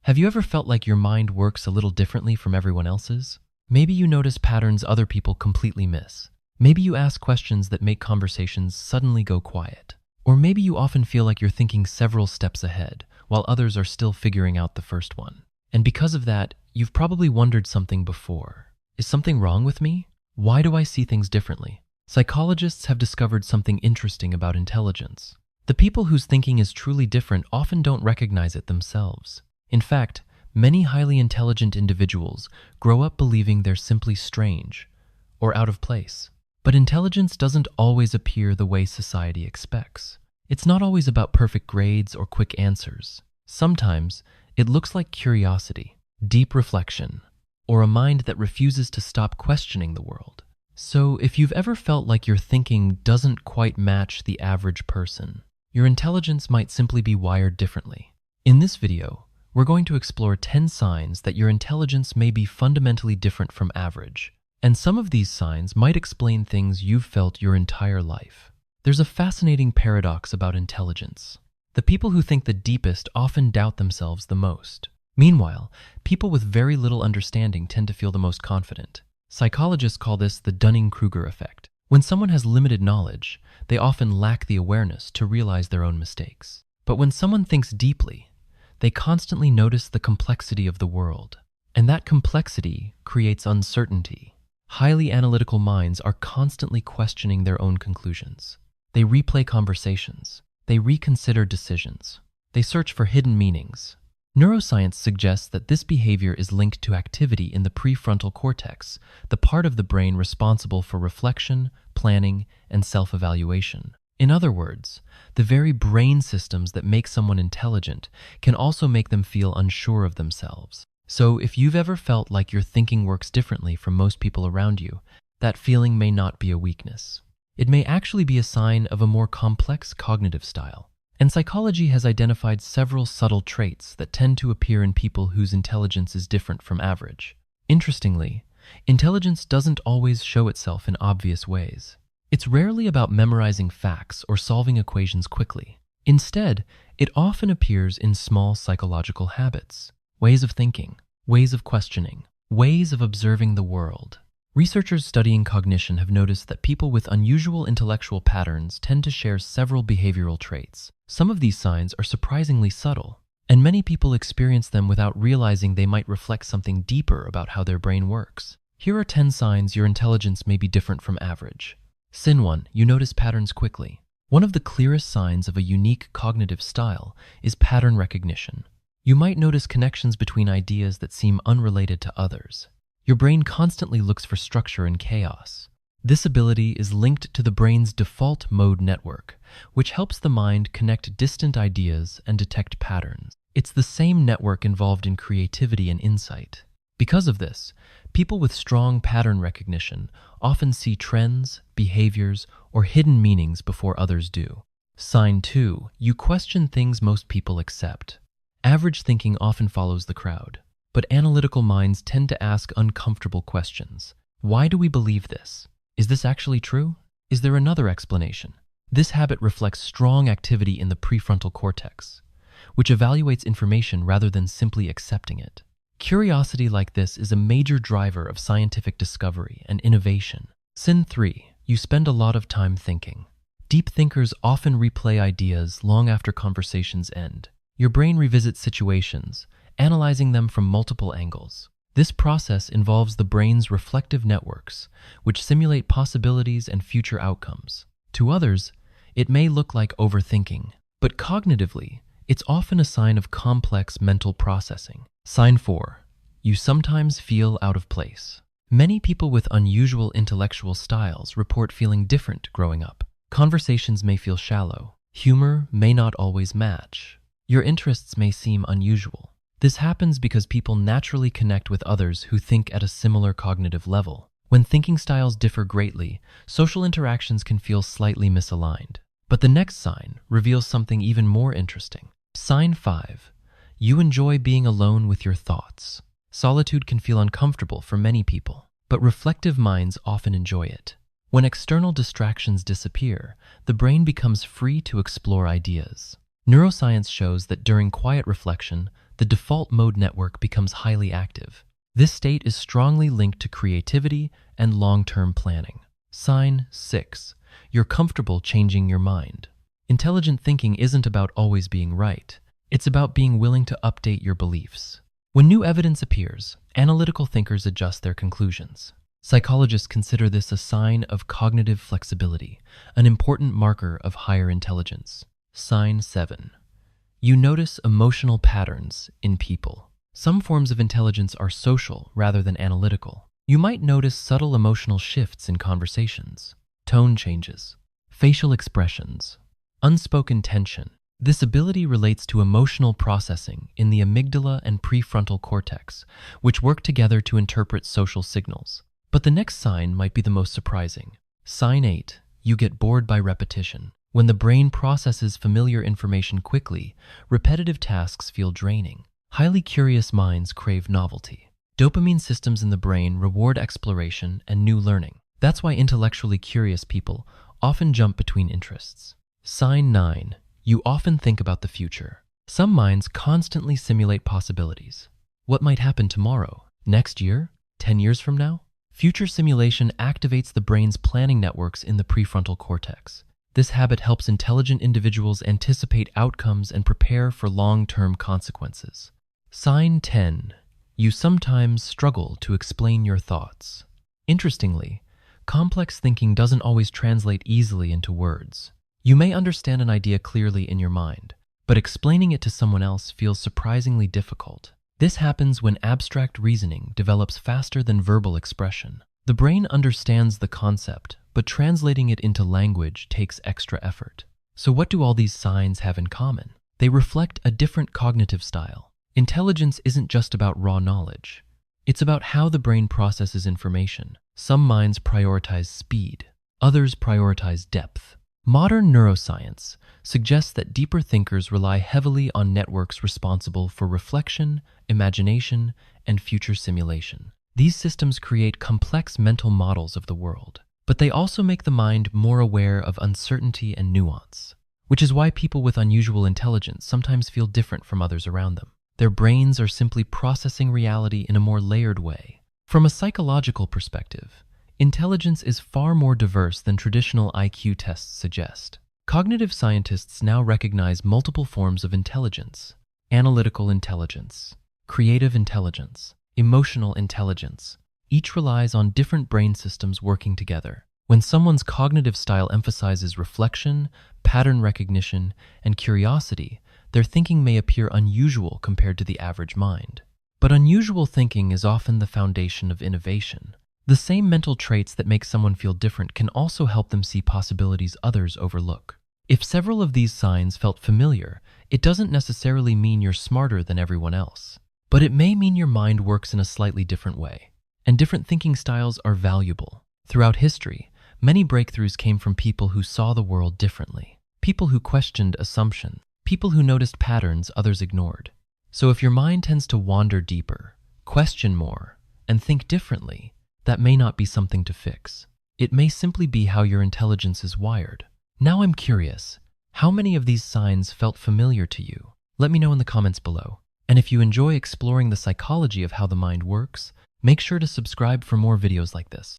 Have you ever felt like your mind works a little differently from everyone else's? Maybe you notice patterns other people completely miss. Maybe you ask questions that make conversations suddenly go quiet. Or maybe you often feel like you're thinking several steps ahead, while others are still figuring out the first one. And because of that, you've probably wondered something before. Is something wrong with me? Why do I see things differently? Psychologists have discovered something interesting about intelligence. The people whose thinking is truly different often don't recognize it themselves. In fact, many highly intelligent individuals grow up believing they're simply strange or out of place. But intelligence doesn't always appear the way society expects. It's not always about perfect grades or quick answers. Sometimes, it looks like curiosity, deep reflection, or a mind that refuses to stop questioning the world. So, if you've ever felt like your thinking doesn't quite match the average person, your intelligence might simply be wired differently. In this video, we're going to explore 10 signs that your intelligence may be fundamentally different from average. And some of these signs might explain things you've felt your entire life. There's a fascinating paradox about intelligence. The people who think the deepest often doubt themselves the most. Meanwhile, people with very little understanding tend to feel the most confident. Psychologists call this the Dunning-Kruger effect. When someone has limited knowledge, they often lack the awareness to realize their own mistakes. But when someone thinks deeply, they constantly notice the complexity of the world. And that complexity creates uncertainty. Highly analytical minds are constantly questioning their own conclusions. They replay conversations. They reconsider decisions. They search for hidden meanings. Neuroscience suggests that this behavior is linked to activity in the prefrontal cortex, the part of the brain responsible for reflection, planning, and self-evaluation. In other words, the very brain systems that make someone intelligent can also make them feel unsure of themselves. So if you've ever felt like your thinking works differently from most people around you, that feeling may not be a weakness. It may actually be a sign of a more complex cognitive style. And psychology has identified several subtle traits that tend to appear in people whose intelligence is different from average. Interestingly, intelligence doesn't always show itself in obvious ways. It's rarely about memorizing facts or solving equations quickly. Instead, it often appears in small psychological habits, ways of thinking, ways of questioning, ways of observing the world. Researchers studying cognition have noticed that people with unusual intellectual patterns tend to share several behavioral traits. Some of these signs are surprisingly subtle, and many people experience them without realizing they might reflect something deeper about how their brain works. Here are 10 signs your intelligence may be different from average. Sin 1. You notice patterns quickly. One of the clearest signs of a unique cognitive style is pattern recognition. You might notice connections between ideas that seem unrelated to others. Your brain constantly looks for structure in chaos. This ability is linked to the brain's default mode network, which helps the mind connect distant ideas and detect patterns. It's the same network involved in creativity and insight. Because of this, people with strong pattern recognition often see trends, behaviors, or hidden meanings before others do. Sign 2. You question things most people accept. Average thinking often follows the crowd. But analytical minds tend to ask uncomfortable questions. Why do we believe this? Is this actually true? Is there another explanation? This habit reflects strong activity in the prefrontal cortex, which evaluates information rather than simply accepting it. Curiosity like this is a major driver of scientific discovery and innovation. Sin 3. You spend a lot of time thinking. Deep thinkers often replay ideas long after conversations end. Your brain revisits situations, analyzing them from multiple angles. This process involves the brain's reflective networks, which simulate possibilities and future outcomes. To others, it may look like overthinking, but cognitively, it's often a sign of complex mental processing. Sign 4. You sometimes feel out of place. Many people with unusual intellectual styles report feeling different growing up. Conversations may feel shallow. Humor may not always match. Your interests may seem unusual. This happens because people naturally connect with others who think at a similar cognitive level. When thinking styles differ greatly, social interactions can feel slightly misaligned. But the next sign reveals something even more interesting. Sign 5. You enjoy being alone with your thoughts. Solitude can feel uncomfortable for many people, but reflective minds often enjoy it. When external distractions disappear, the brain becomes free to explore ideas. Neuroscience shows that during quiet reflection, the default mode network becomes highly active. This state is strongly linked to creativity and long-term planning. Sign 6. You're comfortable changing your mind. Intelligent thinking isn't about always being right. It's about being willing to update your beliefs. When new evidence appears, analytical thinkers adjust their conclusions. Psychologists consider this a sign of cognitive flexibility, an important marker of higher intelligence. Sign 7. You notice emotional patterns in people. Some forms of intelligence are social rather than analytical. You might notice subtle emotional shifts in conversations, tone changes, facial expressions, unspoken tension. This ability relates to emotional processing in the amygdala and prefrontal cortex, which work together to interpret social signals. But the next sign might be the most surprising. Sign 8. You get bored by repetition. When the brain processes familiar information quickly, repetitive tasks feel draining. Highly curious minds crave novelty. Dopamine systems in the brain reward exploration and new learning. That's why intellectually curious people often jump between interests. Sign 9. You often think about the future. Some minds constantly simulate possibilities. What might happen tomorrow? Next year? 10 years from now? Future simulation activates the brain's planning networks in the prefrontal cortex. This habit helps intelligent individuals anticipate outcomes and prepare for long-term consequences. Sign 10. You sometimes struggle to explain your thoughts. Interestingly, complex thinking doesn't always translate easily into words. You may understand an idea clearly in your mind, but explaining it to someone else feels surprisingly difficult. This happens when abstract reasoning develops faster than verbal expression. The brain understands the concept, but translating it into language takes extra effort. So what do all these signs have in common? They reflect a different cognitive style. Intelligence isn't just about raw knowledge. It's about how the brain processes information. Some minds prioritize speed, others prioritize depth. Modern neuroscience suggests that deeper thinkers rely heavily on networks responsible for reflection, imagination, and future simulation. These systems create complex mental models of the world, but they also make the mind more aware of uncertainty and nuance, which is why people with unusual intelligence sometimes feel different from others around them. Their brains are simply processing reality in a more layered way. From a psychological perspective, intelligence is far more diverse than traditional IQ tests suggest. Cognitive scientists now recognize multiple forms of intelligence: analytical intelligence, creative intelligence, emotional intelligence. Each relies on different brain systems working together. When someone's cognitive style emphasizes reflection, pattern recognition, and curiosity, their thinking may appear unusual compared to the average mind. But unusual thinking is often the foundation of innovation. The same mental traits that make someone feel different can also help them see possibilities others overlook. If several of these signs felt familiar, it doesn't necessarily mean you're smarter than everyone else. But it may mean your mind works in a slightly different way. And different thinking styles are valuable. Throughout history, many breakthroughs came from people who saw the world differently. People who questioned assumptions. People who noticed patterns others ignored. So if your mind tends to wander deeper, question more, and think differently, that may not be something to fix. It may simply be how your intelligence is wired. Now I'm curious, how many of these signs felt familiar to you? Let me know in the comments below. And if you enjoy exploring the psychology of how the mind works, make sure to subscribe for more videos like this.